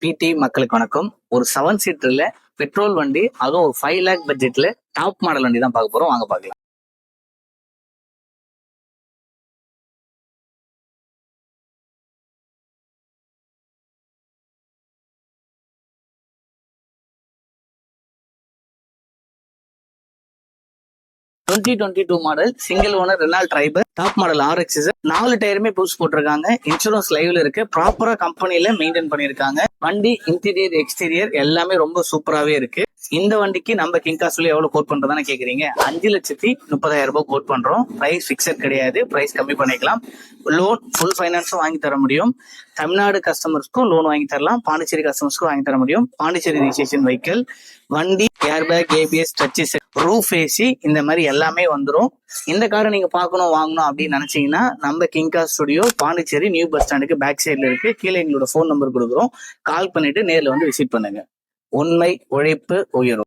பிடி மக்களுக்கு வணக்கம். ஒரு 7 சீட்டர்ல பெட்ரோல் வண்டி, அதுவும் ஒரு 5 லேக் பட்ஜெட்ல டாப் மாடல் வண்டி தான் பார்க்க போறோம். வாங்க பார்க்கலாம். (2022) model single owner Renault Triber top model RX. 4 டயருமே புதுசு போட்டிருக்காங்க. இன்சூரன்ஸ் லைவ்ல இருக்கு. ப்ராப்பரா கம்பெனில மெயின்டைன் பண்ணிருக்காங்க. வண்டி இன்டீரியர் எக்ஸ்டீரியர் எல்லாமே ரொம்ப சூப்பராவே இருக்கு. இந்த வண்டிக்கு நம்ம கிங்காஸ்ல எவ்வளவு கோட் பண்றதானே கேக்குறீங்க? 5,30,000 கோட் பண்றோம். பிரைஸ் பிக்சட் கிடையாது, பிரைஸ் கம்மி பண்ணிக்கலாம். லோன் ஃபுல் ஃபைனான்ஸும் வாங்கி தர முடியும். தமிழ்நாடு கஸ்டமர்ஸ்க்கும் லோன் வாங்கி தரலாம், பாண்டிச்சேரி கஸ்டமர்ஸ்க்கும் வாங்கி தர முடியும். Pondicherry registration vehicle. வண்டி airbag, ABS, touch, roof AC இந்த மாதிரி எல்லாமே வந்துடும். இந்த காரை நீங்க பார்க்கணும் வாங்கணும் அப்படின்னு நினைச்சீங்கன்னா நம்ம கிங்கா ஸ்டுடியோ பாண்டிச்சேரி நியூ பஸ் ஸ்டாண்டுக்கு பேக் சைட்ல இருக்கு. கீழே எங்களோட ஃபோன் நம்பர் கொடுக்குறோம். கால் பண்ணிட்டு நேர்ல வந்து விசிட் பண்ணுங்க. உண்மை, உழைப்பு, உயரும்.